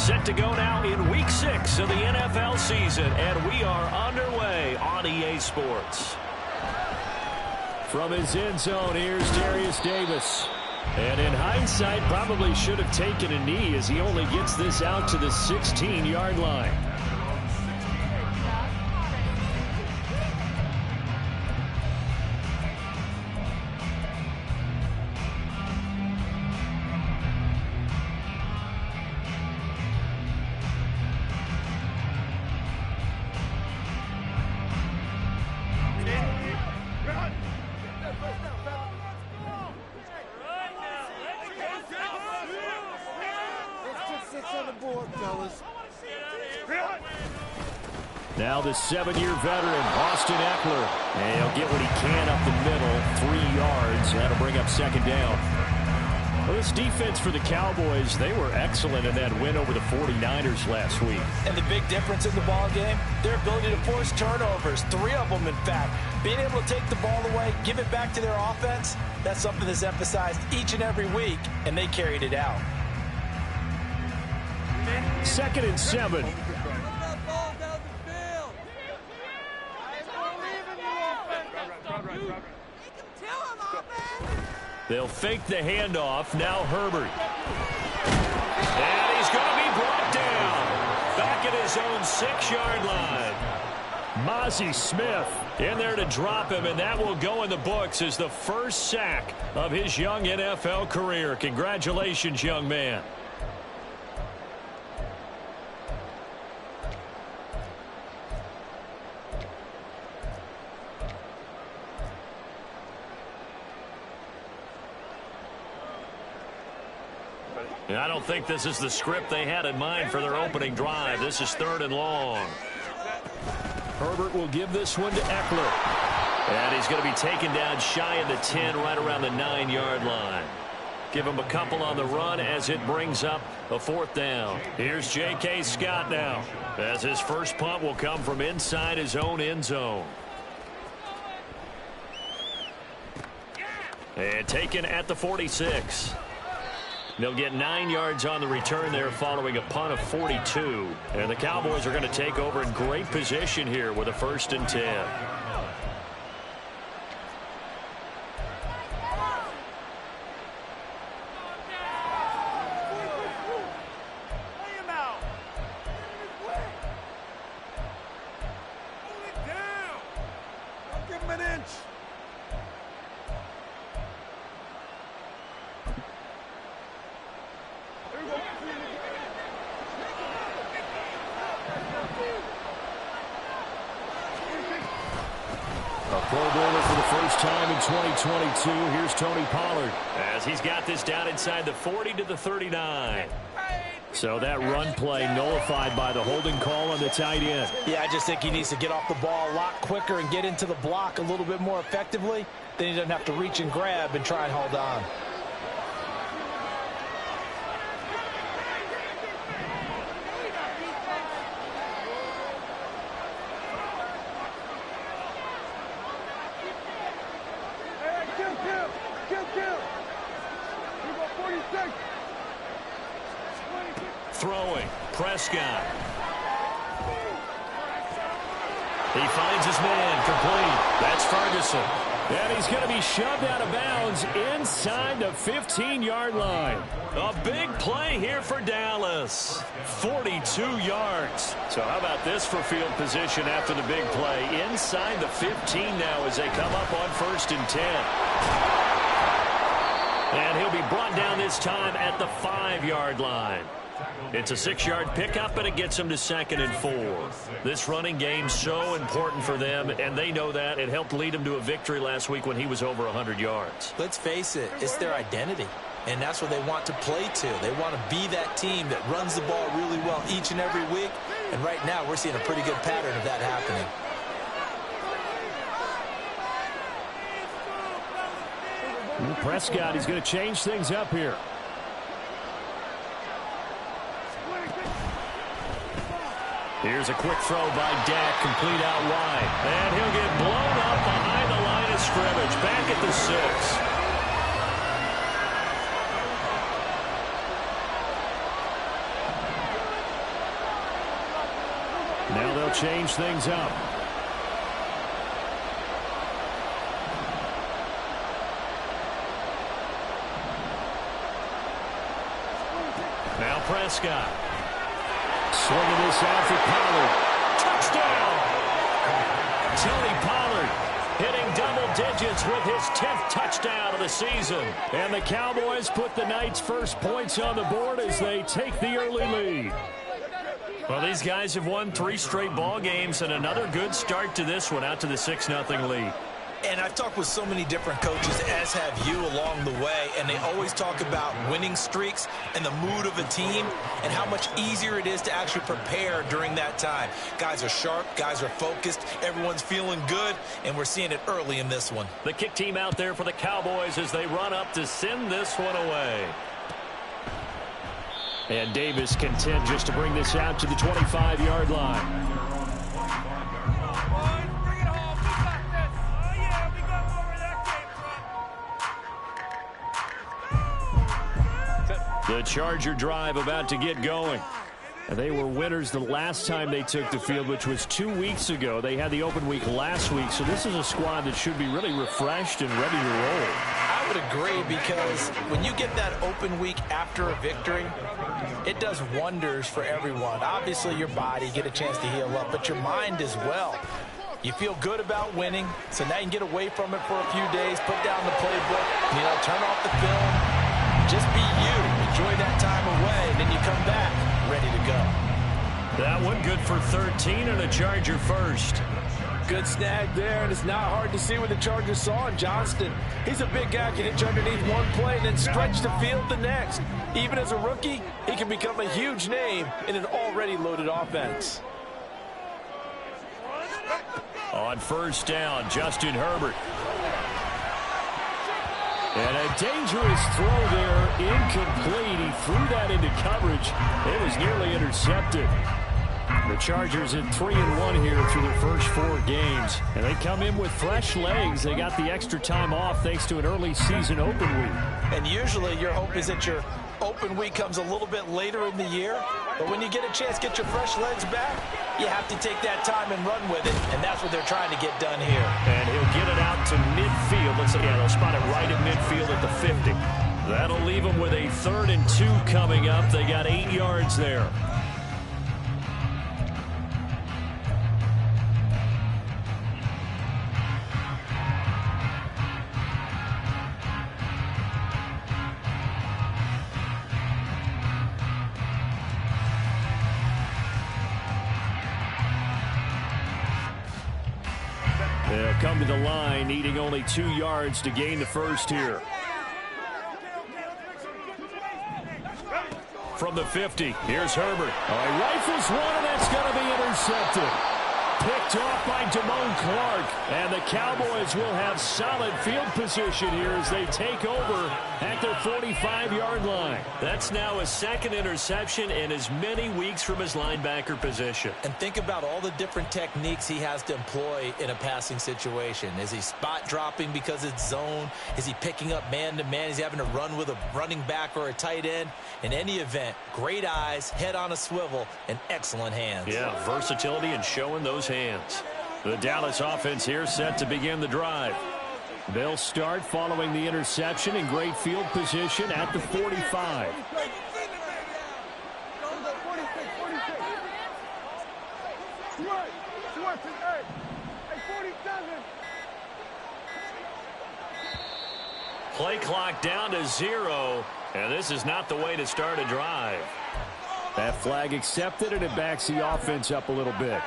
Set to go now in Week 6 of the NFL season, and we are underway on EA Sports. From his end zone, here's Darius Davis. And in hindsight, probably should have taken a knee as he only gets this out to the 16-yard line. Now the 7-year veteran, Austin Eckler. And he'll get what he can up the middle, 3 yards. That'll bring up second down. Well, this defense for the Cowboys, they were excellent in that win over the 49ers last week. And the big difference in the ball game, their ability to force turnovers, 3 of them in fact. Being able to take the ball away, give it back to their offense, that's something that's emphasized each and every week, and they carried it out. 2nd and 7. They'll fake the handoff. Now Herbert. And he's going to be brought down. Back at his own 6-yard line. Mozzie Smith in there to drop him, and that will go in the books as the first sack of his young NFL career. Congratulations, young man. I don't think this is the script they had in mind for their opening drive. This is 3rd and long. Herbert will give this one to Eckler. And he's going to be taken down shy of the 10, right around the 9-yard line. Give him a couple on the run as it brings up a 4th down. Here's J.K. Scott now, as his first punt will come from inside his own end zone. And taken at the 46. They'll get 9 yards on the return there following a punt of 42. And the Cowboys are going to take over in great position here with a 1st and 10. Here's Tony Pollard as he's got this down inside the 40 to the 39. So that run play nullified by the holding call on the tight end. Yeah, I just think he needs to get off the ball a lot quicker and get into the block a little bit more effectively. Then he doesn't have to reach and grab and try and hold on. Throwing, Prescott. He finds his man, complete. That's Ferguson. And he's going to be shoved out of bounds inside the 15-yard line. A big play here for Dallas. 42 yards. So how about this for field position after the big play? Inside the 15 now as they come up on 1st and 10. And he'll be brought down this time at the 5-yard line. It's a 6-yard pickup, and it gets them to 2nd and 4. This running game so important for them, and they know that. It helped lead them to a victory last week when he was over 100 yards. Let's face it, it's their identity, and that's what they want to play to. They want to be that team that runs the ball really well each and every week, and right now we're seeing a pretty good pattern of that happening. Prescott is going to change things up here. Here's a quick throw by Dak, complete out wide. And he'll get blown up behind the line of scrimmage, back at the 6. will change things up. Now Prescott. Swinging this out for Pollard. Touchdown! Tony Pollard hitting double digits with his 10th touchdown of the season. And the Cowboys put the night's first points on the board as they take the early lead. Well, these guys have won 3 straight ball games and another good start to this one out to the 6-0 lead. And I've talked with so many different coaches, as have you along the way, and they always talk about winning streaks and the mood of a team and how much easier it is to actually prepare during that time. Guys are sharp, guys are focused, everyone's feeling good, and we're seeing it early in this one. The kick team out there for the Cowboys as they run up to send this one away. And Davis content just to bring this out to the 25-yard line. The Charger drive about to get going. And they were winners the last time they took the field, which was 2 weeks ago. They had the open week last week, so this is a squad that should be really refreshed and ready to roll. I would agree, because when you get that open week after a victory, it does wonders for everyone. Obviously, your body, get a chance to heal up, but your mind as well. You feel good about winning, so now you can get away from it for a few days, put down the playbook, turn off the film, just be you. Enjoy that time away, and then you come back ready to go. That one good for 13 and a Charger first. Good snag there, and it's not hard to see what the Chargers saw in Johnston. He's a big guy, can hitch underneath one play and then stretch the field the next. Even as a rookie, he can become a huge name in an already loaded offense. On first down, Justin Herbert. And a dangerous throw there, incomplete. He threw that into coverage. It was nearly intercepted. The Chargers in 3-1 here through their first 4 games. And they come in with fresh legs. They got the extra time off thanks to an early season open week. And usually your hope is that your open week comes a little bit later in the year. But when you get a chance to get your fresh legs back, you have to take that time and run with it. And that's what they're trying to get done here. And he'll get it out to midfield. Let's see, they'll spot it right at midfield at the 50. That'll leave them with a 3rd and 2 coming up. They got 8 yards there. They'll come to the line, needing only 2 yards to gain the first here. From the 50, here's Herbert. He rifles one, and that's going to be intercepted. Picked off by Damone Clark. And the Cowboys will have solid field position here as they take over at their 45-yard line. That's now his 2nd interception in as many weeks from his linebacker position. And think about all the different techniques he has to employ in a passing situation. Is he spot dropping because it's zone? Is he picking up man-to-man? Is he having to run with a running back or a tight end? In any event, great eyes, head on a swivel, and excellent hands. Yeah, versatility and showing those hands. The Dallas offense here set to begin the drive. They'll start following the interception in great field position at the 45. Play clock down to 0, and this is not the way to start a drive. That flag accepted, and it backs the offense up a little bit.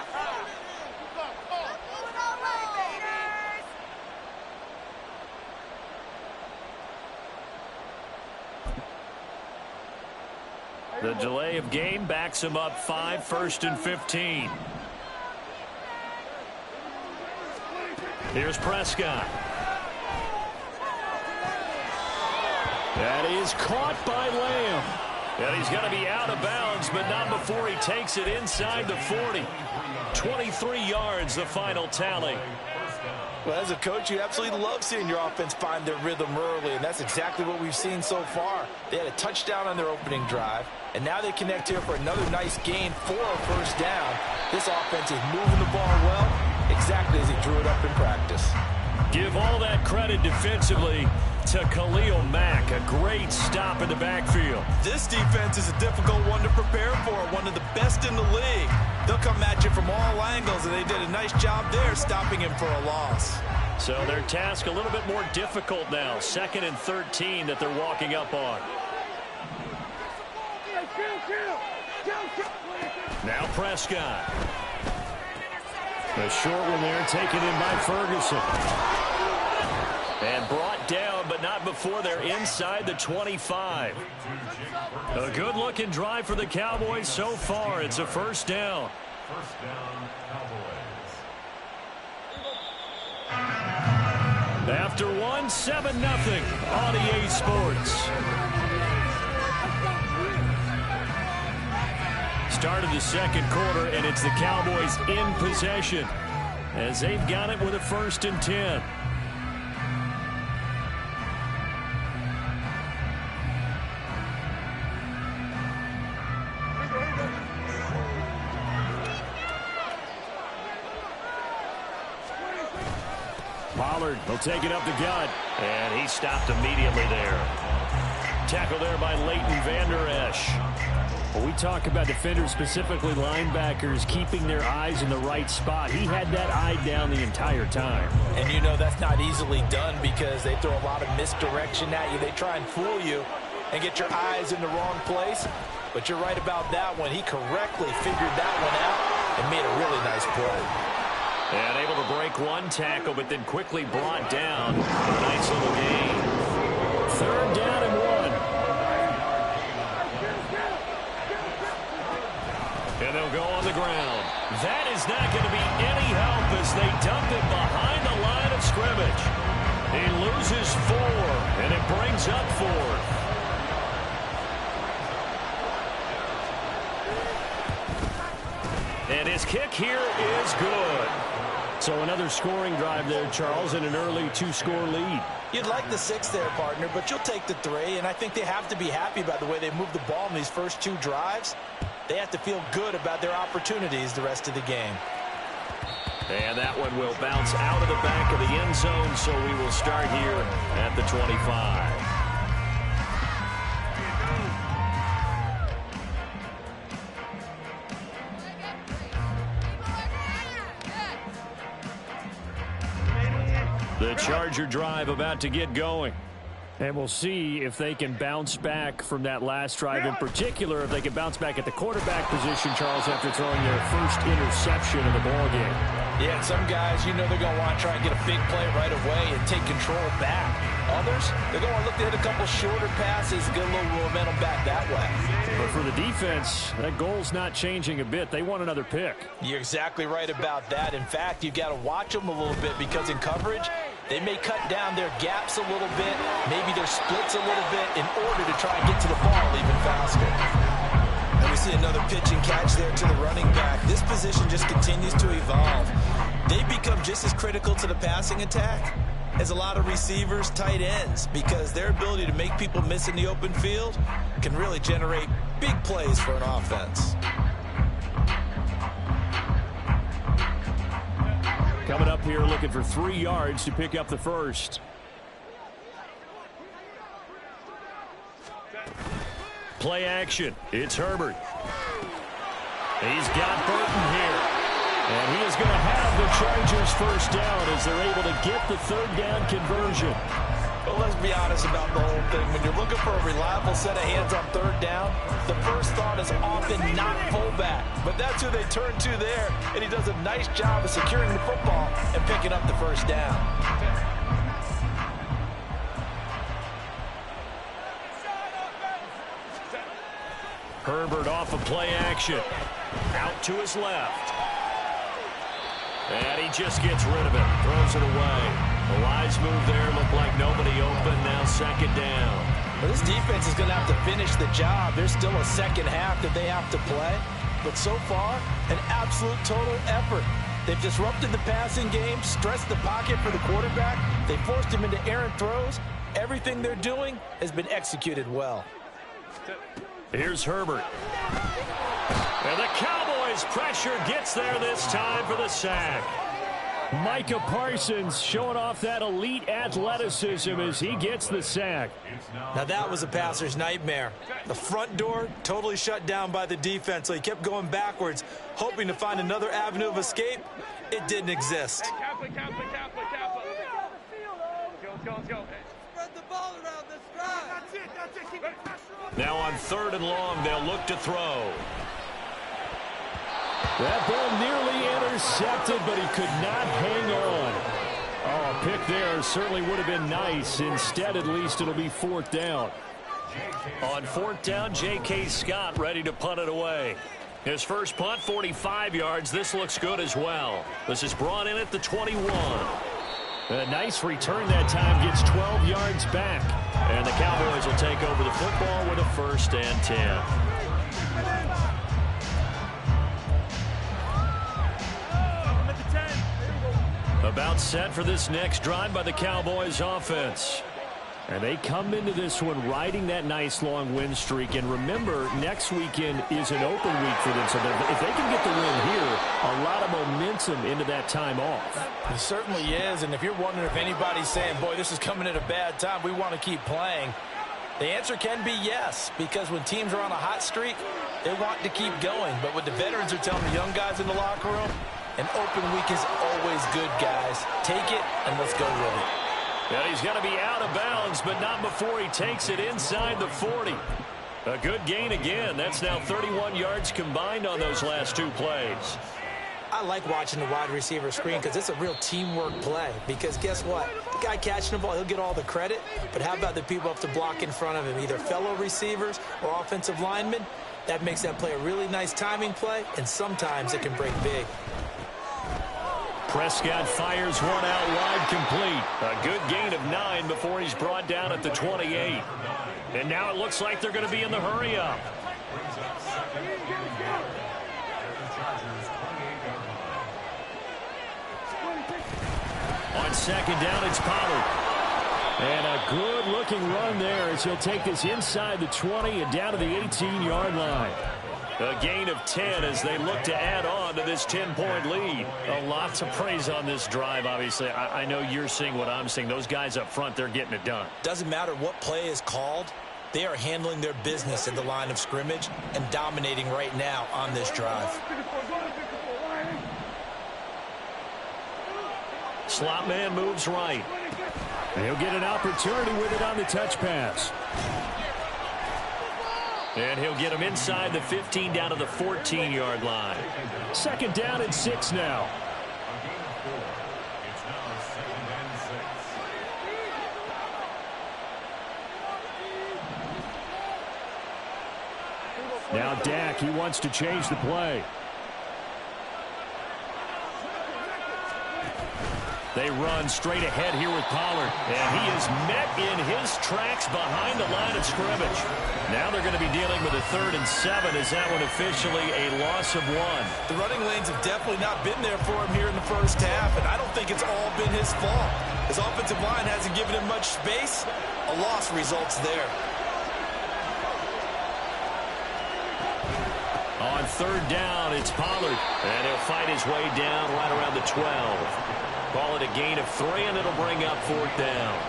The delay of game backs him up 5, 1st and 15. Here's Prescott. That is caught by Lamb. And he's going to be out of bounds, but not before he takes it inside the 40. 23 yards, the final tally. Well, as a coach, you absolutely love seeing your offense find their rhythm early, and that's exactly what we've seen so far. They had a touchdown on their opening drive, and now they connect here for another nice gain for a first down. This offense is moving the ball well, exactly as he drew it up in practice. Give all that credit defensively to Khalil Mack. A great stop in the backfield. This defense is a difficult one to prepare for, one of the best in the league. They'll come at you from all angles, and they did a nice job there stopping him for a loss. So their task a little bit more difficult now. 2nd and 13 that they're walking up on. Now Prescott. A short one there taken in by Ferguson. And brought down, but not before they're inside the 25. A good-looking drive for the Cowboys so far. It's a first down. First down, Cowboys. After 7-0 on EA Sports. Started the second quarter, and it's the Cowboys in possession as they've got it with a 1st and 10. Pollard will take it up the gut, and he stopped immediately there. Tackle there by Leighton Vander Esch. When we talk about defenders, specifically linebackers, keeping their eyes in the right spot, he had that eye down the entire time. And you know that's not easily done because they throw a lot of misdirection at you. They try and fool you and get your eyes in the wrong place. But you're right about that one. He correctly figured that one out and made a really nice play. And able to break one tackle, but then quickly brought down. A nice little gain. 3rd down and 1. And they'll go on the ground. That is not going to be any help as they dump it behind the line of scrimmage. He loses 4, and it brings up 4th. And his kick here is good. So another scoring drive there, Charles, and an early 2-score lead. You'd like the 6 there, partner, but you'll take the 3, and I think they have to be happy about the way they moved the ball in these first 2 drives. They have to feel good about their opportunities the rest of the game. And that one will bounce out of the back of the end zone, so we will start here at the 25. The Charger drive about to get going. And we'll see if they can bounce back from that last drive. In particular, if they can bounce back at the quarterback position, Charles, after throwing their first interception of the ballgame. Yeah, and some guys, you know they're going to want to try and get a big play right away and take control back. Others, they're going to look to hit a couple shorter passes, get a little momentum back that way. But for the defense, that goal's not changing a bit. They want another pick. You're exactly right about that. In fact, you've got to watch them a little bit because in coverage, they may cut down their gaps a little bit, maybe their splits a little bit in order to try and get to the ball even faster. And we see another pitch and catch there to the running back. This position just continues to evolve. They become just as critical to the passing attack as a lot of receivers, tight ends, because their ability to make people miss in the open field can really generate big plays for an offense. Coming up here looking for 3 yards to pick up the first. Play action. It's Herbert. He's got Burton here. And he is going to have the Chargers first down as they're able to get the 3rd down conversion. Well, let's be honest about the whole thing. When you're looking for a reliable set of hands on 3rd down, the first thought is often not fullback. But that's who they turn to there, and he does a nice job of securing the football and picking up the first down. Herbert off of play action. Out to his left. And he just gets rid of it. Throws it away. A wise move there. Looked like nobody open. Now 2nd down. Well, this defense is going to have to finish the job. There's still a second half that they have to play. But so far, an absolute total effort. They've disrupted the passing game, stressed the pocket for the quarterback. They forced him into errant throws. Everything they're doing has been executed well. Here's Herbert. And the Cowboys pressure gets there this time for the sack. Micah Parsons showing off that elite athleticism as he gets the sack. Now that was a passer's nightmare. The front door totally shut down by the defense, so he kept going backwards, hoping to find another avenue of escape. It didn't exist. Let's go. Spread the ball around this drive. That's it. Keep it. Now on 3rd and long, they'll look to throw. That ball nearly intercepted, but he could not hang on. Oh, a pick there certainly would have been nice. Instead, at least, it'll be 4th down. On 4th down, J.K. Scott ready to punt it away. His first punt, 45 yards. This looks good as well. This is brought in at the 21. A nice return that time, gets 12 yards back. And the Cowboys will take over the football with a 1st and 10. About set for this next drive by the Cowboys offense. And they come into this one riding that nice long win streak. And remember, next weekend is an open week for them. So if they can get the win here, a lot of momentum into that time off. It certainly is. And if you're wondering if anybody's saying, boy, this is coming at a bad time, we want to keep playing, the answer can be yes. Because when teams are on a hot streak, they want to keep going. But what the veterans are telling the young guys in the locker room, an open week is always good, guys. Take it and let's go with it. And he's going to be out of bounds, but not before he takes it inside the 40. A good gain again. That's now 31 yards combined on those last 2 plays. I like watching the wide receiver screen because it's a real teamwork play. Because guess what? The guy catching the ball, he'll get all the credit. But how about the people up to block in front of him, either fellow receivers or offensive linemen? That makes that play a really nice timing play, and sometimes it can break big. Prescott fires one out wide, complete. A good gain of 9 before he's brought down at the 28. And now it looks like they're going to be in the hurry-up. On 2nd down, it's Pollard. And a good-looking run there as he'll take this inside the 20 and down to the 18-yard line. A gain of 10 as they look to add on to this 10-point lead. A lot to praise on this drive, obviously. I know you're seeing what I'm seeing. Those guys up front, they're getting it done. Doesn't matter what play is called. They are handling their business at the line of scrimmage and dominating right now on this drive. Slot man moves right. He'll get an opportunity with it on the touch pass. And he'll get him inside the 15 down to the 14-yard line. 2nd down and 6 now. Now Dak, he wants to change the play. They run straight ahead here with Pollard. And he is met in his tracks behind the line of scrimmage. Now they're going to be dealing with a 3rd and 7. Is that one officially a loss of 1? The running lanes have definitely not been there for him here in the first half, and I don't think it's all been his fault. His offensive line hasn't given him much space. A loss results there. On 3rd down, it's Pollard. And he'll fight his way down right around the 12. Call it a gain of 3, and it'll bring up 4th down.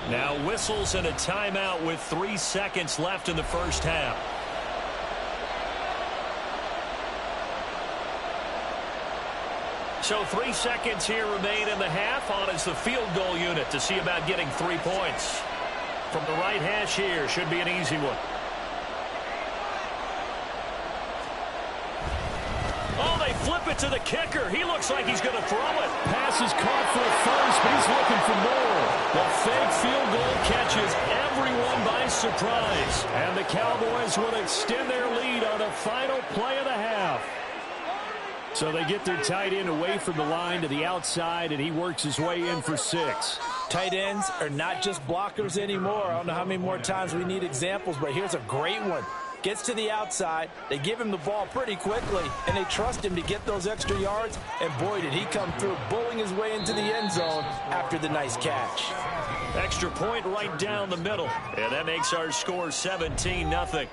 Now whistles and a timeout with 3 seconds left in the first half. So 3 seconds here remain in the half. On is the field goal unit to see about getting 3 points. From the right hash here, should be an easy one. Oh, they flip it to the kicker. He looks like he's going to throw it. Pass is caught for a first, but he's looking for more. The fake field goal catches everyone by surprise. And the Cowboys will extend their lead on the final play of the half. So they get their tight end away from the line to the outside, and he works his way in for 6. Tight ends are not just blockers anymore. I don't know how many more times we need examples, but here's a great one. Gets to the outside, they give him the ball pretty quickly, and they trust him to get those extra yards, and boy, did he come through, bowling his way into the end zone after the nice catch. Extra point right down the middle, and that makes our score 17-0.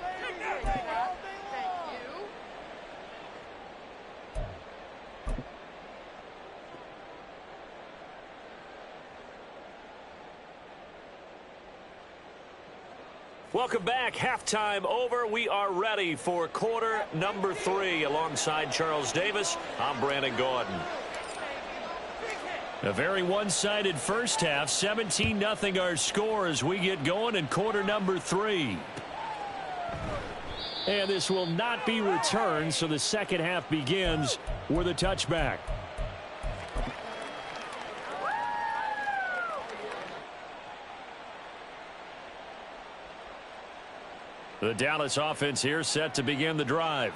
Welcome back. Halftime over. We are ready for quarter number 3. Alongside Charles Davis, I'm Brandon Gordon. A very one-sided first half. 17-0 our score as we get going in quarter number 3. And this will not be returned, so the second half begins with a touchback. The Dallas offense here set to begin the drive.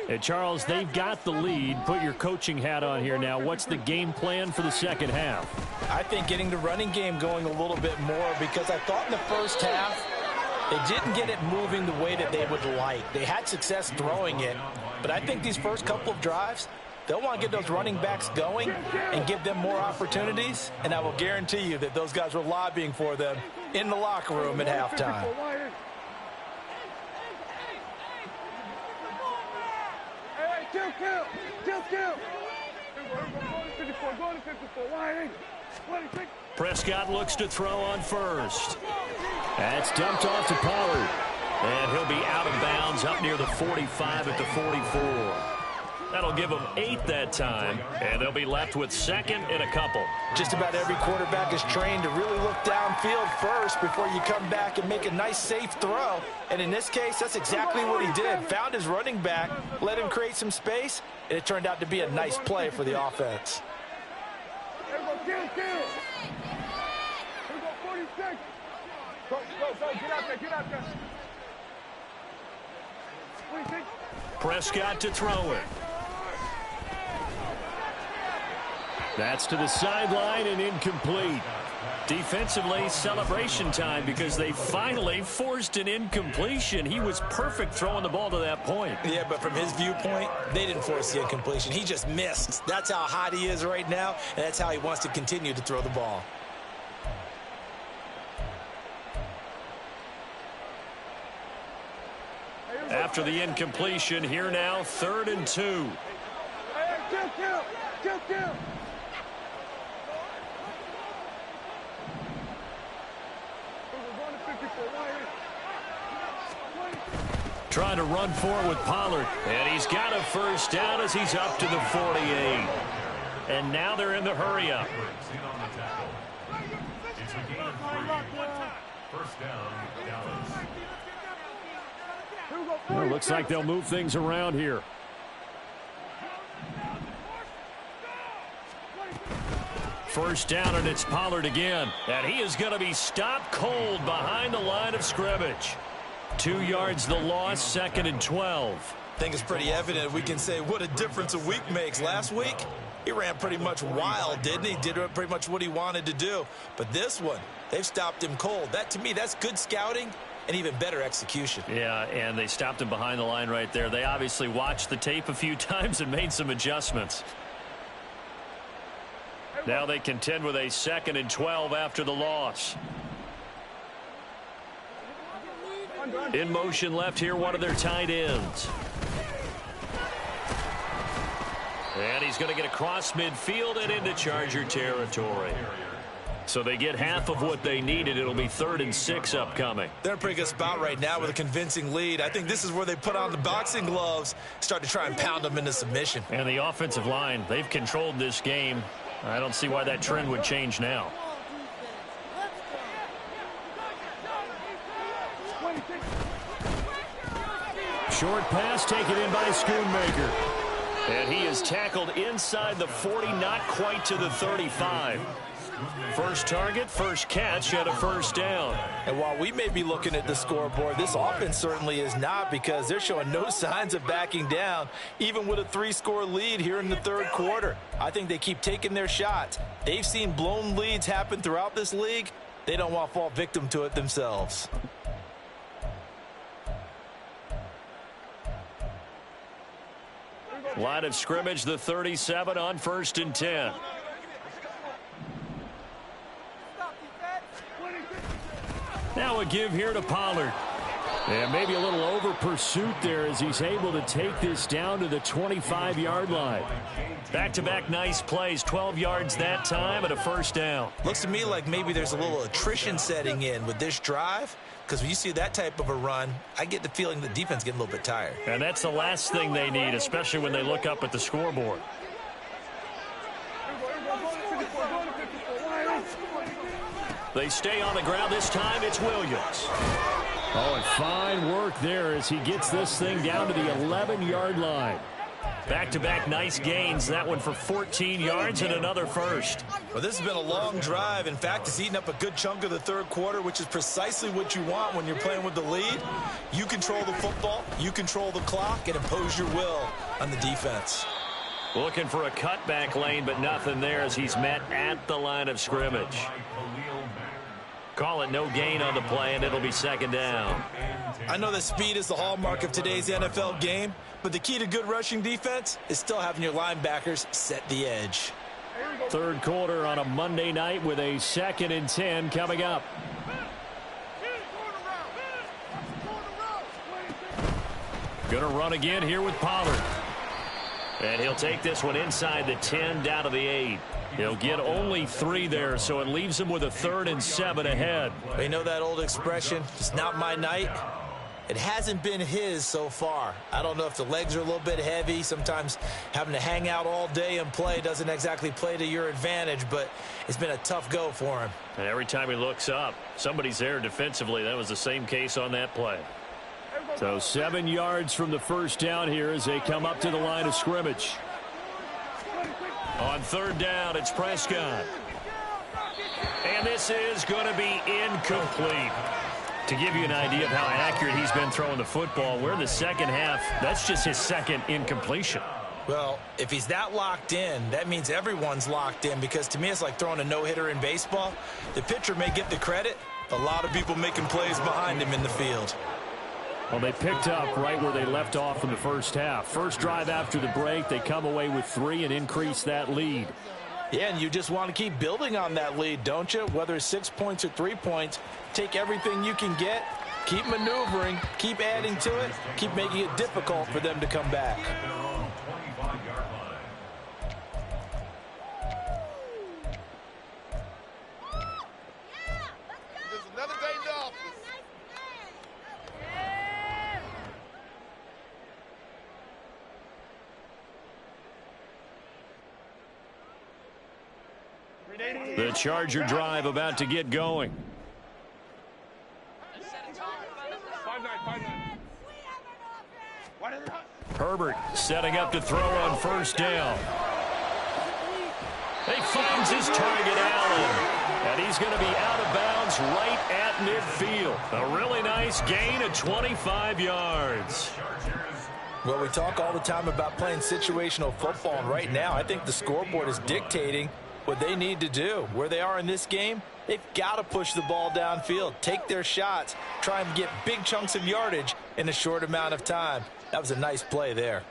And Charles, they've got the lead. Put your coaching hat on here now. What's the game plan for the second half? I think getting the running game going a little bit more, because I thought in the first half they didn't get it moving the way that they would like. They had success throwing it, but I think these first couple of drives, they'll want to get those running backs going and give them more opportunities, and I will guarantee you that those guys were lobbying for them in the locker room at halftime. Prescott looks to throw on first. That's dumped off to Pollard. And he'll be out of bounds up near the 45 at the 44. That'll give them 8 that time, and they'll be left with second and a couple. Just about every quarterback is trained to really look downfield first before you come back and make a nice, safe throw. And in this case, that's exactly what he did. Found his running back, let him create some space, and it turned out to be a nice play for the offense. Here we go, kill. Here we go, 46. Go, get out there. 26. Prescott to throw it. That's to the sideline and incomplete. Defensively, celebration time because they finally forced an incompletion. He was perfect throwing the ball to that point. Yeah, but from his viewpoint, they didn't force the incompletion. He just missed. That's how hot he is right now, and that's how he wants to continue to throw the ball. After the incompletion, here now, 3rd and 2. Kill. Trying to run for it with Pollard. And he's got a first down as he's up to the 48. And now they're in the hurry-up. It's a gain of 3. First down, Dallas. Well, looks like they'll move things around here. First down, and it's Pollard again. And he is going to be stopped cold behind the line of scrimmage. 2 yards the loss, 2nd and 12. I think it's pretty evident. We can say what a difference a week makes. Last week, he ran pretty much wild, didn't he? Did pretty much what he wanted to do. But this one, they've stopped him cold. That, to me, that's good scouting and even better execution. Yeah, and they stopped him behind the line right there. They obviously watched the tape a few times and made some adjustments. Now they contend with a 2nd and 12 after the loss. In motion left here, one of their tight ends. And he's going to get across midfield and into Charger territory. So they get half of what they needed. It'll be 3rd and 6 upcoming. They're in a pretty good spot right now with a convincing lead. I think this is where they put on the boxing gloves, start to try and pound them into submission. And the offensive line, they've controlled this game. I don't see why that trend would change now. Short pass taken in by Schoonmaker. And he is tackled inside the 40, not quite to the 35. First target, first catch, and a first down. And while we may be looking at the scoreboard, this offense certainly is not, because they're showing no signs of backing down, even with a 3-score lead here in the 3rd quarter. I think they keep taking their shots, They've seen blown leads happen throughout this league. They don't want to fall victim to it themselves. Line of scrimmage, the 37 on 1st and 10. Now a give here to Pollard. And maybe a little over pursuit there as he's able to take this down to the 25-yard line. Back-to-back nice plays, 12 yards that time and a first down. Looks to me like maybe there's a little attrition setting in with this drive, because when you see that type of a run, I get the feeling the defense getting a little bit tired. And that's the last thing they need, especially when they look up at the scoreboard. They stay on the ground. This time it's Williams. Oh, and fine work there as he gets this thing down to the 11-yard line. Back-to-back nice gains. That one for 14 yards and another first. Well, this has been a long drive. In fact, it's eaten up a good chunk of the third quarter, which is precisely what you want when you're playing with the lead. You control the football, you control the clock, and impose your will on the defense. Looking for a cutback lane, but nothing there as he's met at the line of scrimmage. Call it no gain on the play, and it'll be second down. I know that speed is the hallmark of today's NFL game, but the key to good rushing defense is still having your linebackers set the edge. Third quarter on a Monday night with a 2nd and 10 coming up. Gonna run again here with Pollard. And he'll take this one inside the 10 down to the 8. He'll get only 3 there, so it leaves him with a 3rd and 7 ahead. You know that old expression, it's not my night? It hasn't been his so far. I don't know if the legs are a little bit heavy. Sometimes having to hang out all day and play doesn't exactly play to your advantage, but it's been a tough go for him. And every time he looks up, somebody's there defensively. That was the same case on that play. So 7 yards from the first down here as they come up to the line of scrimmage. On 3rd down, it's Prescott. And this is going to be incomplete. To give you an idea of how accurate he's been throwing the football, we're in the second half. That's just his 2nd incompletion. Well, if he's that locked in, that means everyone's locked in, because to me it's like throwing a no-hitter in baseball. The pitcher may get the credit, a lot of people making plays behind him in the field. Well, they picked up right where they left off in the first half. First drive after the break, they come away with 3 and increase that lead. Yeah, and you just want to keep building on that lead, don't you? Whether it's 6 points or 3 points, take everything you can get, keep maneuvering, keep adding to it, keep making it difficult for them to come back. The Charger drive about to get going. Herbert setting up to throw on first down. He finds his target, Allen. And he's going to be out of bounds right at midfield. A really nice gain of 25 yards. Well, we talk all the time about playing situational football, and right now I think the scoreboard is dictating what they need to do. Where they are in this game, they've got to push the ball downfield, take their shots, try and get big chunks of yardage in a short amount of time. That was a nice play there.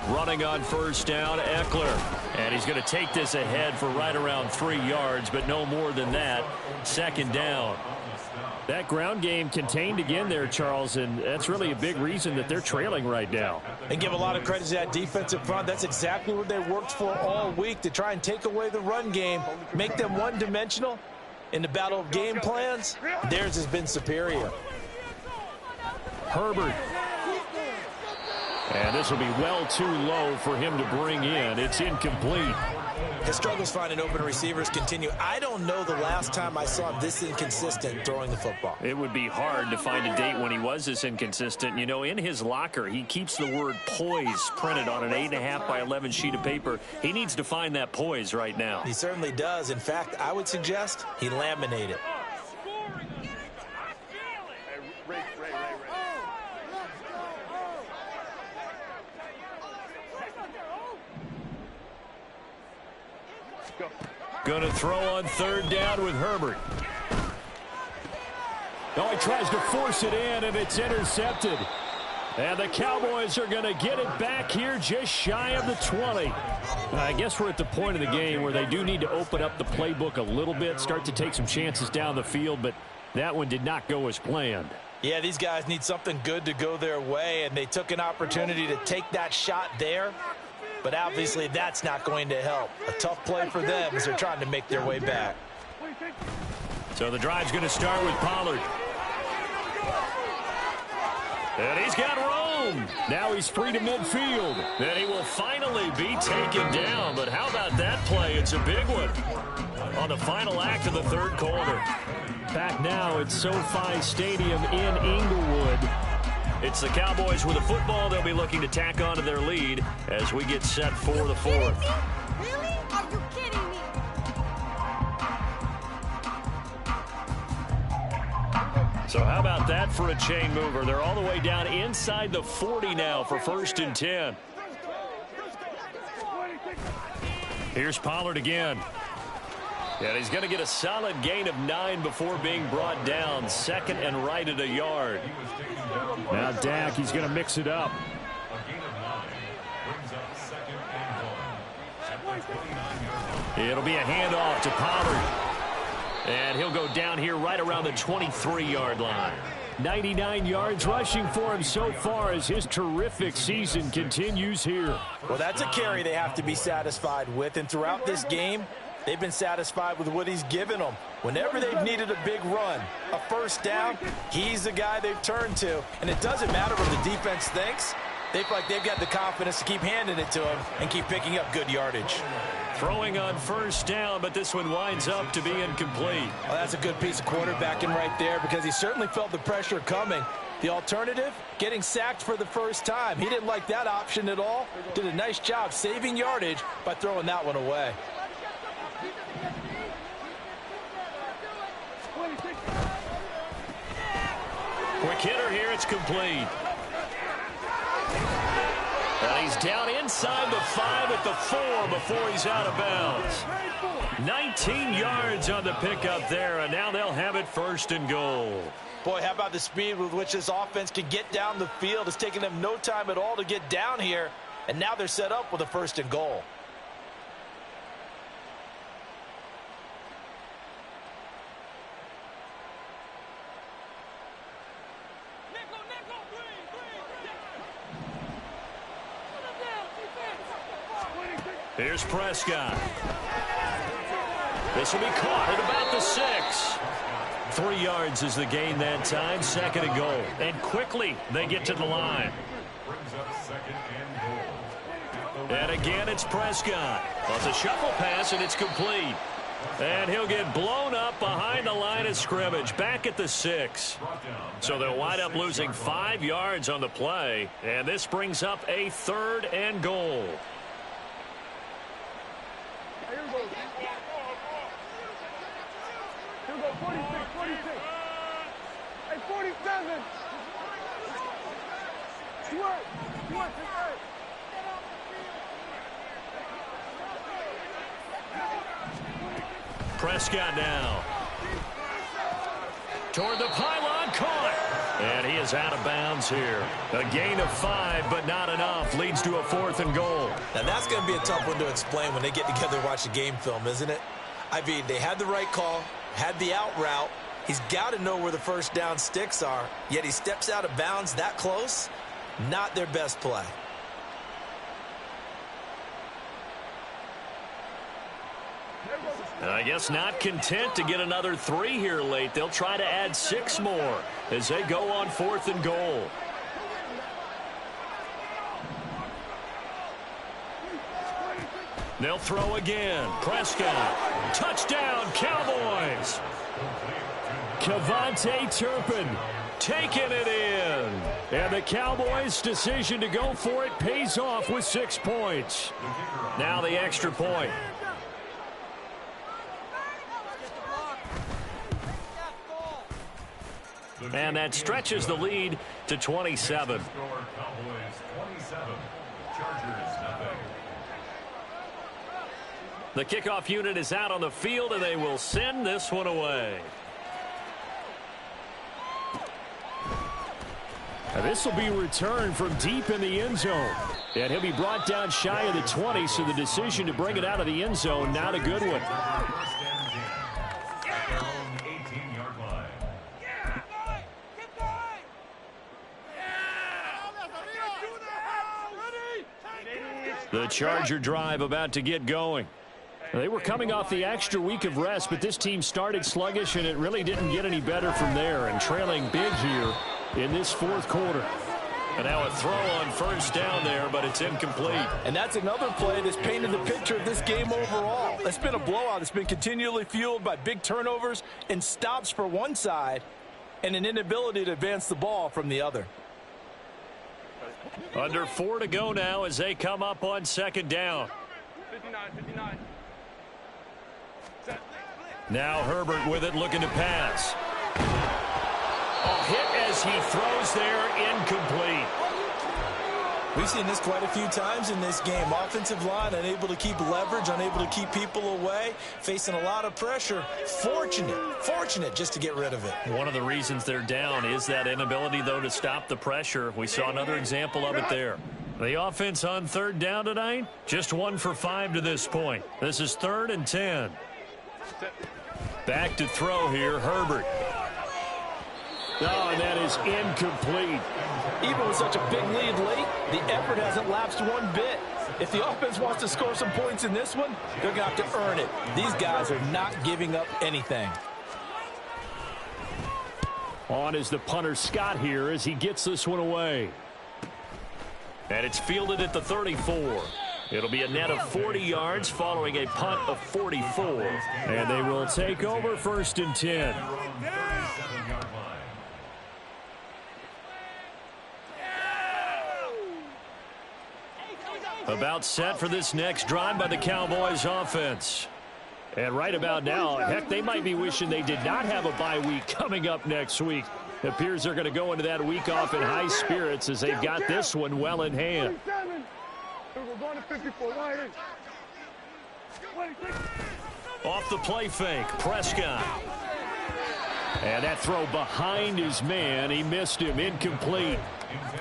Running on first down, Eckler. And he's going to take this ahead for right around 3 yards, but no more than that. Second down. That ground game contained again there, Charles, and that's really a big reason that they're trailing right now. And give a lot of credit to that defensive front. That's exactly what they worked for all week, to try and take away the run game, make them one-dimensional. In the battle of game plans, theirs has been superior. Herbert. And this will be well too low for him to bring in. It's incomplete. His struggles finding open receivers continue. I don't know the last time I saw him this inconsistent throwing the football. It would be hard to find a date when he was this inconsistent. You know, in his locker, he keeps the word poise printed on an 8.5 by 11 sheet of paper. He needs to find that poise right now. He certainly does. In fact, I would suggest he laminate it. go. Going to throw on third down with Herbert. Oh, he tries to force it in, and it's intercepted. And the Cowboys are going to get it back here just shy of the 20. I guess we're at the point of the game where they do need to open up the playbook a little bit, start to take some chances down the field, but that one did not go as planned. Yeah, these guys need something good to go their way, and they took an opportunity to take that shot there, but obviously that's not going to help. A tough play for them as they're trying to make their way back. So the drive's going to start with Pollard. And he's got room. Now he's free to midfield. And he will finally be taken down. But how about that play? It's a big one on the final act of the third quarter. Back now at SoFi Stadium in Inglewood. It's the Cowboys with the football. They'll be looking to tack on to their lead as we get set for the fourth. Really? Are you kidding me? So how about that for a chain mover? They're all the way down inside the 40 now for 1st and 10. Here's Pollard again. And he's going to get a solid gain of 9 before being brought down. Second and right at a yard. Now Dak, he's going to mix it up. It'll be a handoff to Pollard. And he'll go down here right around the 23-yard line. 99 yards rushing for him so far as his terrific season continues here. Well, that's a carry they have to be satisfied with, and throughout this game, they've been satisfied with what he's given them. Whenever they've needed a big run, a first down, he's the guy they've turned to. And it doesn't matter what the defense thinks. They feel like they've got the confidence to keep handing it to him and keep picking up good yardage. Throwing on first down, but this one winds up to be incomplete. Well, that's a good piece of quarterbacking right there because he certainly felt the pressure coming. The alternative, getting sacked for the first time. He didn't like that option at all. Did a nice job saving yardage by throwing that one away. Quick hitter here, it's complete. And he's down inside the 5 at the 4 before he's out of bounds. 19 yards on the pickup there, and now they'll have it 1st and goal. Boy, how about the speed with which this offense can get down the field? It's taken them no time at all to get down here, and now they're set up with a 1st and goal. Here's Prescott. This will be caught at about the 6. 3 yards is the gain that time. 2nd and goal. And quickly they get to the line. And again it's Prescott. Well, it's a shuffle pass and it's complete. And he'll get blown up behind the line of scrimmage. Back at the 6. So they'll wind up losing 5 yards on the play. And this brings up a 3rd and goal. Here we go. Here we go, 46, 46. Hey, 47. Sweat. Prescott now. Toward the pylon, caught. And he is out of bounds here. A gain of 5, but not enough. Leads to a 4th and goal. Now, that's going to be a tough one to explain when they get together and watch the game film, isn't it? I mean, they had the right call, had the out route. He's got to know where the first down sticks are, yet he steps out of bounds that close. Not their best play. I guess not content to get another 3 here late. They'll try to add 6 more as they go on 4th and goal. They'll throw again. Prescott. Touchdown, Cowboys. Kevontae Turpin taking it in. And the Cowboys' decision to go for it pays off with 6 points. Now the extra point. And that stretches the lead to 27. The kickoff unit is out on the field, and they will send this one away. Now this will be returned from deep in the end zone. And he'll be brought down shy of the 20, so the decision to bring it out of the end zone, not a good one. The Charger drive about to get going. They were coming off the extra week of rest, but this team started sluggish, and it really didn't get any better from there, and trailing big here in this fourth quarter. And now a throw on first down there, but it's incomplete. And that's another play that's painted the picture of this game overall. It's been a blowout. It's been continually fueled by big turnovers and stops for one side and an inability to advance the ball from the other. Under 4 to go now as they come up on second down. 59. Now Herbert with it, looking to pass. A hit as he throws there, incomplete. We've seen this quite a few times in this game. Offensive line unable to keep leverage, unable to keep people away, facing a lot of pressure. Fortunate just to get rid of it. One of the reasons they're down is that inability, though, to stop the pressure. We saw another example of it there. The offense on third down tonight, just 1 for 5 to this point. This is 3rd and 10. Back to throw here, Herbert. Oh, and that is incomplete. Even with such a big lead late, the effort hasn't lapsed one bit. If the offense wants to score some points in this one, they're going to have to earn it. These guys are not giving up anything. On is the punter Scott here as he gets this one away. And it's fielded at the 34. It'll be a net of 40 yards following a punt of 44. And they will take over 1st and 10. About set for this next drive by the Cowboys offense. And right about now, heck, they might be wishing they did not have a bye week coming up next week. It appears they're going to go into that week off in high spirits as they've got this one well in hand. We're going to 54. Off the play fake, Prescott. And that throw behind his man, he missed him, incomplete.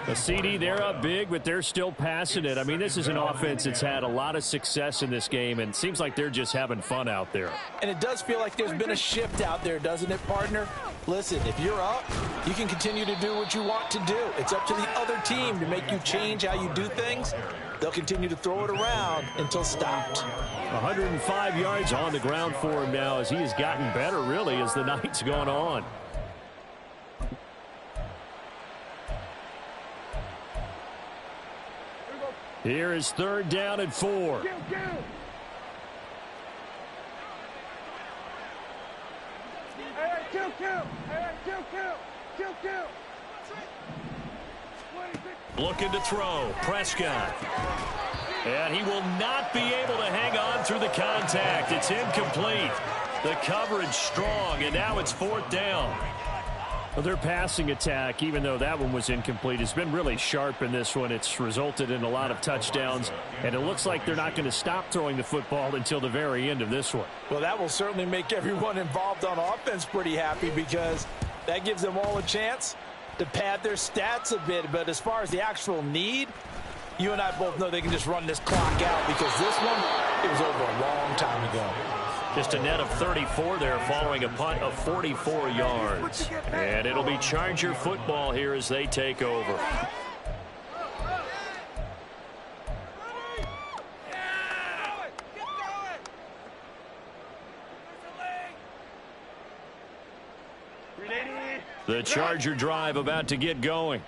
The CD, they're up big, but they're still passing it. I mean, this is an offense that's had a lot of success in this game, and it seems like they're just having fun out there. And it does feel like there's been a shift out there, doesn't it, partner? Listen, if you're up, you can continue to do what you want to do. It's up to the other team to make you change how you do things. They'll continue to throw it around until stopped. 105 yards on the ground for him now as he has gotten better, really, as the night's gone on. Here is 3rd down and 4. Looking to throw, Prescott. And he will not be able to hang on through the contact. It's incomplete. The coverage strong, and now it's 4th down. Well, their passing attack, even though that one was incomplete, has been really sharp in this one. It's resulted in a lot of touchdowns, and it looks like they're not going to stop throwing the football until the very end of this one. Well, that will certainly make everyone involved on offense pretty happy because that gives them all a chance to pad their stats a bit. But as far as the actual need, you and I both know they can just run this clock out because this one, it was over a long time ago. Just a net of 34 there following a punt of 44 yards. And it'll be Charger football here as they take over. The Charger drive about to get going.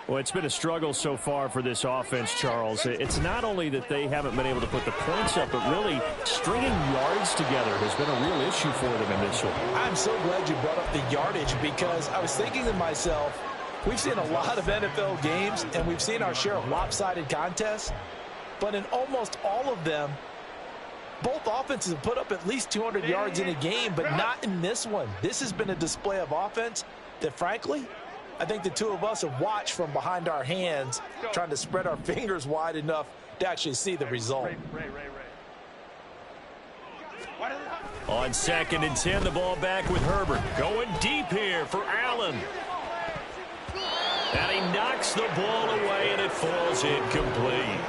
Well, it's been a struggle so far for this offense, Charles. It's not only that they haven't been able to put the points up, but really stringing yards together has been a real issue for them in this one. I'm so glad you brought up the yardage because I was thinking to myself, we've seen a lot of NFL games, and we've seen our share of lopsided contests, but in almost all of them, both offenses have put up at least 200 yards in a game, but not in this one. This has been a display of offense that, frankly, I think the two of us have watched from behind our hands, trying to spread our fingers wide enough to actually see the result. On 2nd and 10, the ball back with Herbert. Going deep here for Allen. And he knocks the ball away, and it falls incomplete.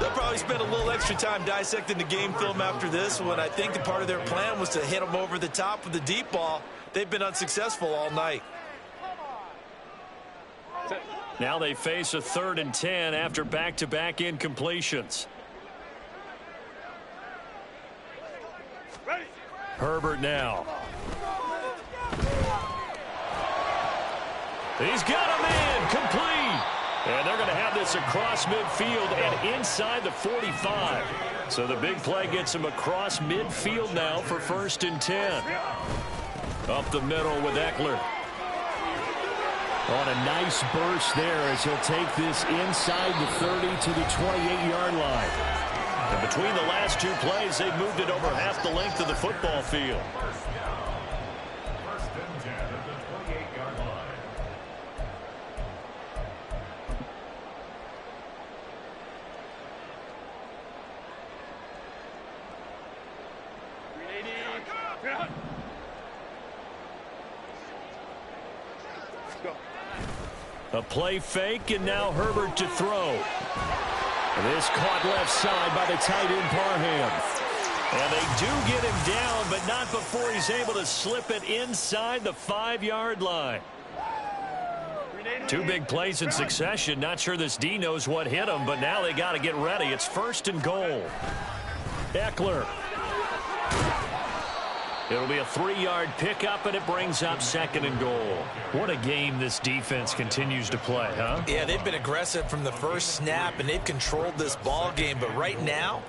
They'll probably spend a little extra time dissecting the game film after this one. I think the part of their plan was to hit them over the top with the deep ball. They've been unsuccessful all night. Now they face a 3rd and 10 after back-to-back incompletions. Herbert now. He's got him in, complete. And they're going to have this across midfield and inside the 45. So the big play gets him across midfield now for 1st and 10. Up the middle with Eckler. On a nice burst there as he'll take this inside the 30 to the 28-yard line. And between the last 2 plays, they've moved it over half the length of the football field. First and 10 at the 28-yard line. A play fake, and now Herbert to throw. And this caught left side by the tight end Parham. And they do get him down, but not before he's able to slip it inside the 5-yard line. 2 big plays in succession. Not sure this D knows what hit him, but now they got to get ready. It's 1st and goal. Eckler. It'll be a 3-yard pickup, and it brings up 2nd and goal. What a game this defense continues to play, huh? Yeah, they've been aggressive from the first snap, and they've controlled this ball game. But right now,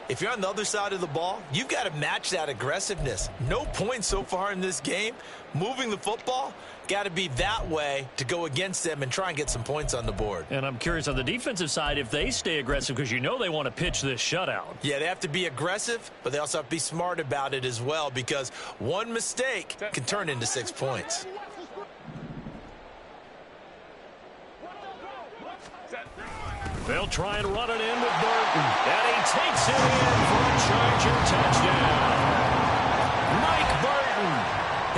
if you're on the other side of the ball, you've got to match that aggressiveness. No points so far in this game. Moving the football, got to be that way to go against them and try and get some points on the board. And I'm curious on the defensive side if they stay aggressive, because you know they want to pitch this shutout. Yeah, they have to be aggressive, but they also have to be smart about it as well, because one mistake can turn into 6 points. They'll try and run it in with Burton. And he takes it in for a Charger touchdown. Mike Burton,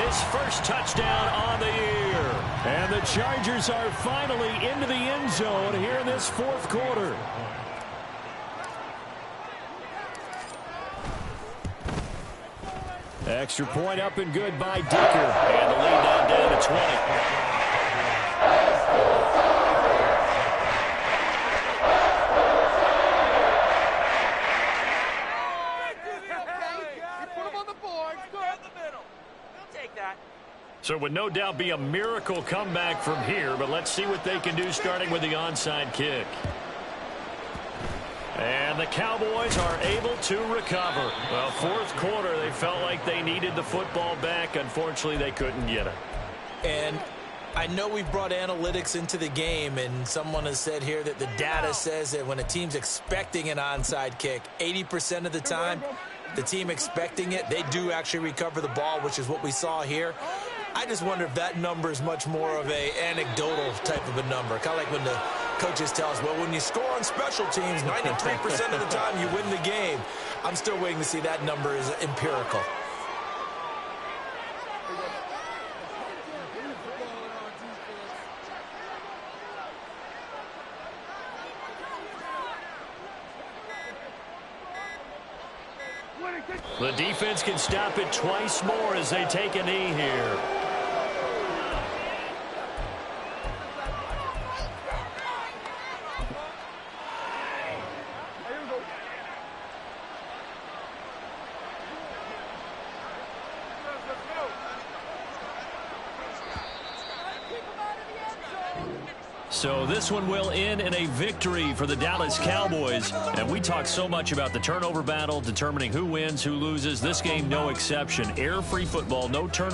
his first touchdown on the year. And the Chargers are finally into the end zone here in this 4th quarter. Extra point up and good by Dicker. And the lead now down to 20. So it would no doubt be a miracle comeback from here, but let's see what they can do starting with the onside kick. And the Cowboys are able to recover. Well, 4th quarter, they felt like they needed the football back. Unfortunately, they couldn't get it. And I know we brought analytics into the game, and someone has said here that the data says that when a team's expecting an onside kick, 80% of the time, the team expecting it, they do actually recover the ball, which is what we saw here. I just wonder if that number is much more of a anecdotal type of a number. Kind of like when the coaches tell us, well, when you score on special teams, 93% of the time you win the game. I'm still waiting to see that number is empirical. The defense can stop it twice more as they take a knee here. So this one will end in a victory for the Dallas Cowboys. And we talk so much about the turnover battle, determining who wins, who loses. This game, no exception. Error-free football, no turnover.